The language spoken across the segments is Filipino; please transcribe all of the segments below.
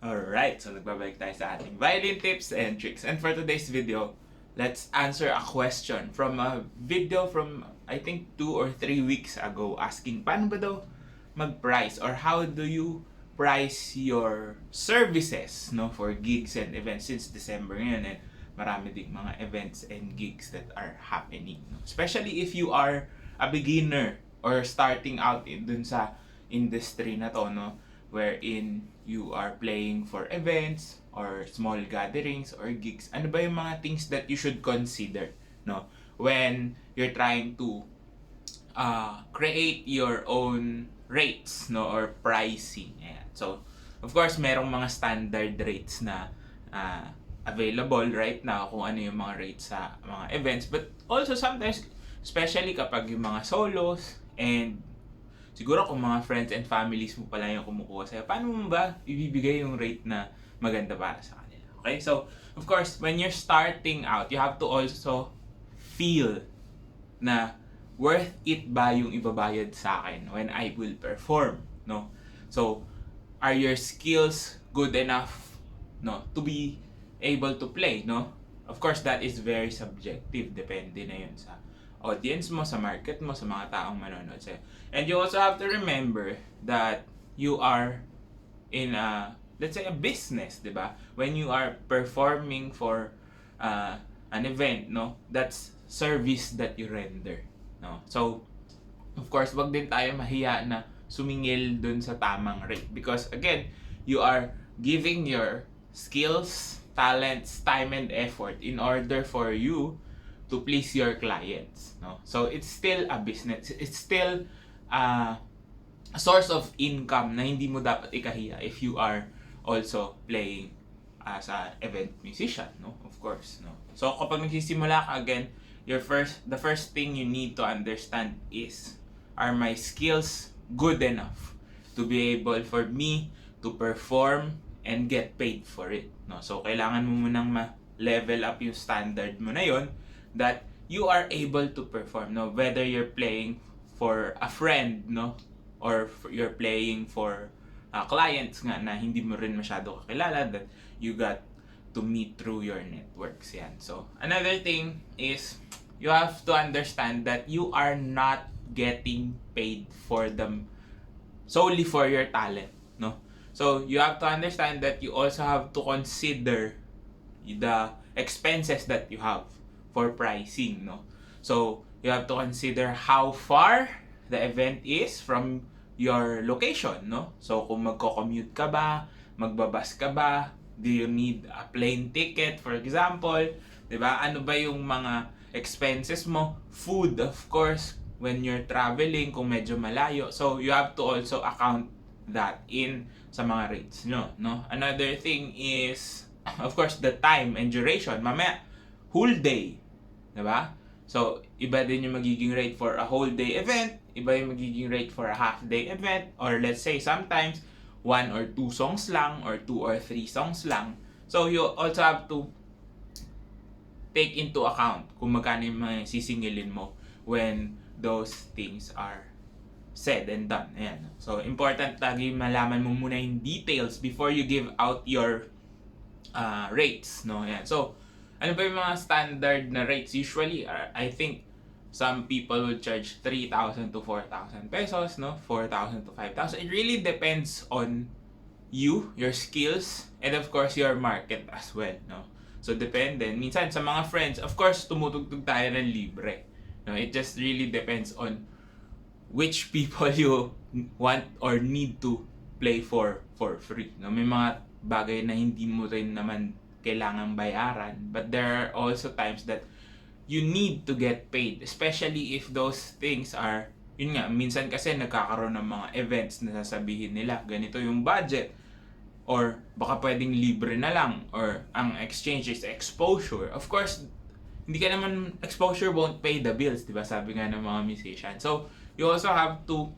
Alright, so nagbabalik tayo sa ating violin tips and tricks. And for today's video, let's answer a question from a video from I think 2 or 3 weeks ago asking paano ba daw mag-price or how do you price your services for gigs and events since December ngayon and marami ding mga events and gigs that are happening. Especially if you are a beginner or starting out dun sa industry na to, wherein you are playing for events or small gatherings or gigs. Ano ba yung mga things that you should consider when you're trying to create your own rates or pricing. Ayan. So, of course, merong mga standard rates na available right now kung ano yung mga rates sa mga events. But also sometimes, especially kapag yung mga solos and siguro kung mga friends and families mo pala yung kumukuha sa'yo, paano mo ba ibibigay yung rate na maganda para sa kanila? Okay? So, of course, when you're starting out, you have to also feel na worth it ba yung ibabayad sa akin when I will perform, So, are your skills good enough, to be able to play, Of course, that is very subjective. Depende na yun sa audience mo, sa market mo, sa mga taong manonood sa'yo. And you also have to remember that you are in let's say, a business, di ba? When you are performing for an event, that's service that you render, So, of course, wag din tayo mahiya na sumingil dun sa tamang rate. Because, again, you are giving your skills, talents, time, and effort in order for you to please your clients, So it's still a business. It's still a source of income na hindi mo dapat ikahiya if you are also playing as an event musician, Of course, So kapag nagsisimula ka again, the first thing you need to understand is, are my skills good enough to be able for me to perform and get paid for it, So kailangan mo munang ma-level up yung standard mo na yon that you are able to perform, whether you're playing for a friend, or you're playing for clients nga na hindi mo rin masyado kakilala that you got to meet through your networks. Yan. So, another thing is you have to understand that you are not getting paid for them solely for your talent, So, you have to understand that you also have to consider the expenses that you have for pricing, So, you have to consider how far the event is from your location, So, kung magko-commute ka ba, magbabas ka ba, do you need a plane ticket, for example, 'di ba? Ano ba yung mga expenses mo? Food, of course, when you're traveling, kung medyo malayo. So, you have to also account that in sa mga rates nyo, Another thing is, of course, the time and duration. Mamaya, whole day, diba? So, iba din yung magiging rate for a whole day event, iba yung magiging rate for a half day event, or let's say sometimes 1 or 2 songs lang, or 2 or 3 songs lang. So, you also have to take into account kung magkano yung mga sisingilin mo when those things are said and done. Ayan. So, important lagi malaman mo muna yung details before you give out your rates, Ayan. So, ano ba yung mga standard na rates? Usually, I think some people will charge 3,000 to 4,000 pesos, 4,000 to 5,000. It really depends on you, your skills, and of course, your market as well, So, depende. Minsan, sa mga friends, of course, tumutugtog tayo ng libre. It just really depends on which people you want or need to play for free. May mga bagay na hindi mo rin naman kailangang bayaran, but there are also times that you need to get paid, especially if those things are, yun nga, minsan kasi nagkakaroon ng mga events na sasabihin nila, ganito yung budget, or baka pwedeng libre na lang, or ang exchange is exposure. Of course, hindi ka naman, exposure won't pay the bills, diba? Sabi nga ng mga musician. So, you also have to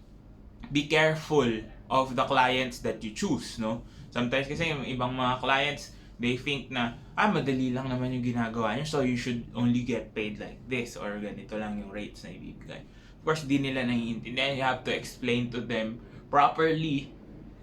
be careful of the clients that you choose, Sometimes kasi yung ibang mga clients, they think na, madali lang naman yung ginagawa niyo, so you should only get paid like this, or ganito lang yung rates na ibibigay. Of course, di nila naiintindihan. You have to explain to them properly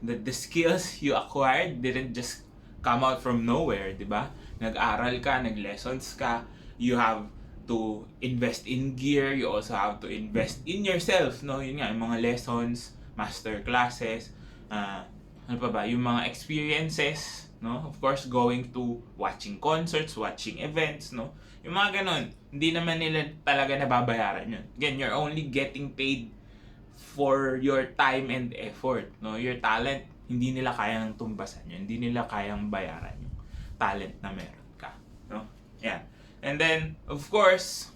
that the skills you acquired didn't just come out from nowhere, di ba? Nag-aral ka, nag-lessons ka, you have to invest in gear, you also have to invest in yourself, no? Yun nga, yung mga lessons, master classes, ano pa ba, yung mga experiences, no? Of course, going to watching concerts, watching events, no? Yung mga ganon, hindi naman nila talaga nababayaran yun. Again, you're only getting paid for your time and effort, no? Your talent, hindi nila kayang tumbasan yun, hindi nila kayang bayaran yung talent na meron ka, no? Yan. And then, of course,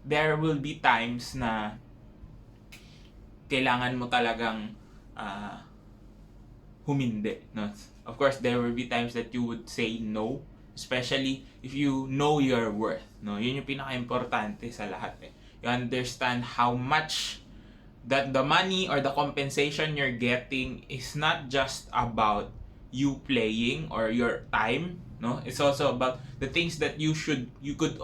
there will be times na kailangan mo talagang humindi, no? Of course, there will be times that you would say no, especially if you know your worth, no? Yun yung pinaka-importante sa lahat, eh. You understand how much that the money or the compensation you're getting is not just about you playing or your time, no? It's also about the things that you could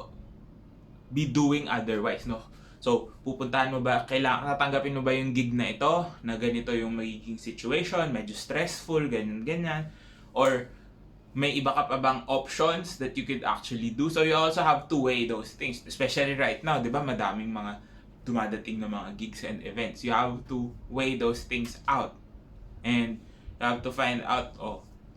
be doing otherwise, no? So, pupuntahan mo ba, tatanggapin mo ba yung gig na ito, na ganito yung magiging situation, medyo stressful, ganyan, or may iba ka pa bang options that you could actually do? So, you also have to weigh those things, especially right now, di ba, madaming mga dumadating na mga gigs and events. You have to weigh those things out. And you have to find out,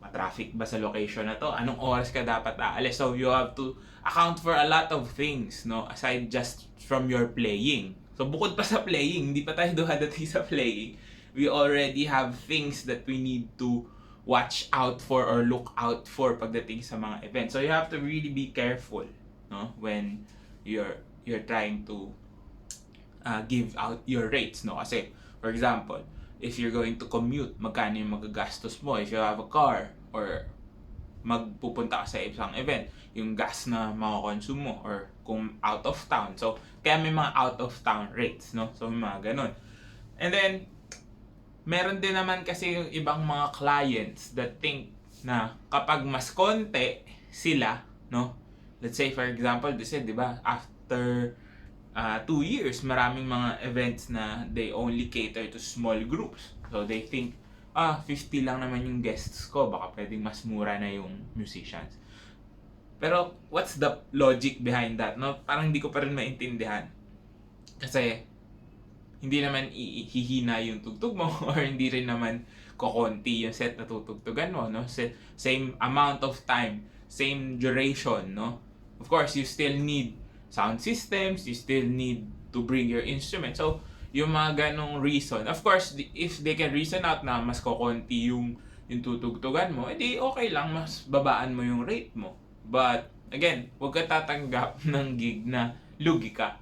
ma-traffic ba sa location na to? Anong oras ka dapat aalis? So you have to account for a lot of things, no? Aside just from your playing. So bukod pa sa playing, hindi pa tayo dumadating sa playing. We already have things that we need to watch out for or look out for pagdating sa mga events. So you have to really be careful, no? When you're trying to give out your rates, no? Kasi, for example, if you're going to commute, magkano yung magagastos mo? If you have a car or magpupunta ka sa isang event, yung gas na makakonsume mo or kung out of town. So, kaya may mga out of town rates, no? So, may mga ganun. And then, meron din naman kasi yung ibang mga clients that think na kapag mas konti sila, no? Let's say, for example, di ba, after 2 years, maraming mga events na they only cater to small groups. So they think, 50 lang naman yung guests ko, baka pwedeng mas mura na yung musicians. Pero what's the logic behind that? No? Parang hindi ko pa rin maintindihan. Kasi hindi naman hihina yung tugtog mo or hindi rin naman kokonti yung set na tutugtugan mo, no? Same amount of time, same duration, no? Of course, you still need sound systems, you still need to bring your instrument. So, yung mga ganong reason, of course, if they can reason out na mas kokonti yung tutugtugan mo, edi okay lang, mas babaan mo yung rate mo. But, again, huwag ka tatanggap ng gig na lugi ka.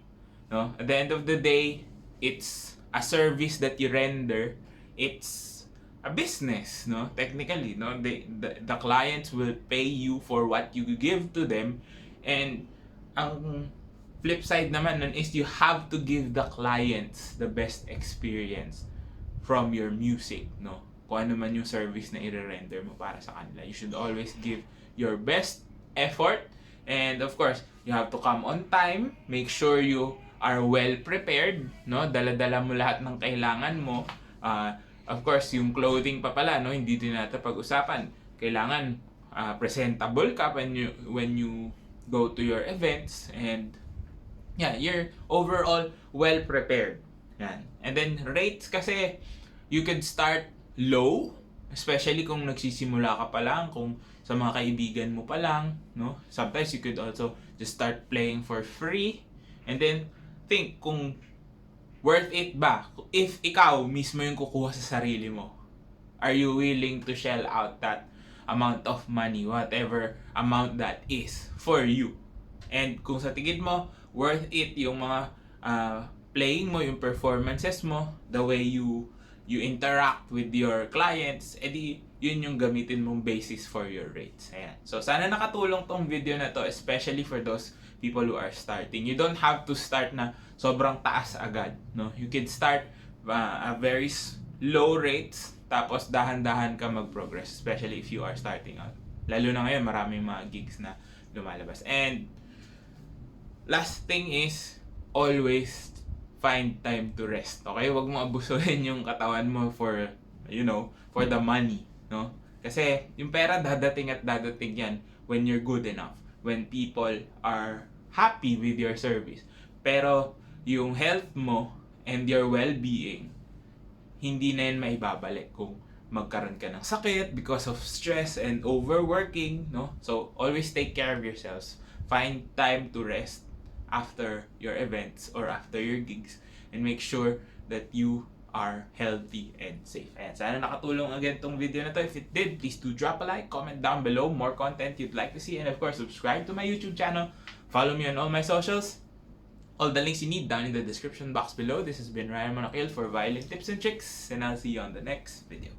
No? At the end of the day, it's a service that you render. It's a business, no? Technically, no? The clients will pay you for what you give to them, and ang flip side naman nun is you have to give the clients the best experience from your music, no? Kung ano man yung service na i-render mo para sa kanila. You should always give your best effort, and of course, you have to come on time, make sure you are well prepared, no? Dala-dala mo lahat ng kailangan mo. Of course, yung clothing pa pala, no? Hindi din natin pag-usapan. Kailangan presentable ka when you go to your events, and yeah, you're overall well prepared. Yan. And then rates kasi, you could start low, especially kung nagsisimula ka pa lang, kung sa mga kaibigan mo pa lang, no? Sometimes you could also just start playing for free, and then think kung worth it ba? If ikaw mismo yung kukuha sa sarili mo, are you willing to shell out that amount of money, whatever amount that is, for you? And kung sa tingin mo, worth it yung mga playing mo, yung performances mo, the way you interact with your clients, edi yun yung gamitin mong basis for your rates. Ayan. So sana nakatulong tong video na to, especially for those people who are starting. You don't have to start na sobrang taas agad, no? You can start a very low rates, tapos dahan-dahan ka mag-progress, especially if you are starting out. Lalo na ngayon, maraming mga gigs na lumalabas. And last thing is, always find time to rest. Okay? Huwag mo abusuhin yung katawan mo for for the money, no? Kasi yung pera dadating at dadating yan when you're good enough, when people are happy with your service. Pero yung health mo and your well-being, hindi na yan maibabalik kung magkaroon ka ng sakit because of stress and overworking, no? So, always take care of yourselves. Find time to rest after your events or after your gigs, and make sure that you are healthy and safe. Ayan, sana nakatulong again tong video na to. If it did, please do drop a like, comment down below more content you'd like to see, and of course, subscribe to my YouTube channel. Follow me on all my socials. All the links you need down in the description box below. This has been Ryan Monakil for Violin Tips and Tricks, and I'll see you on the next video.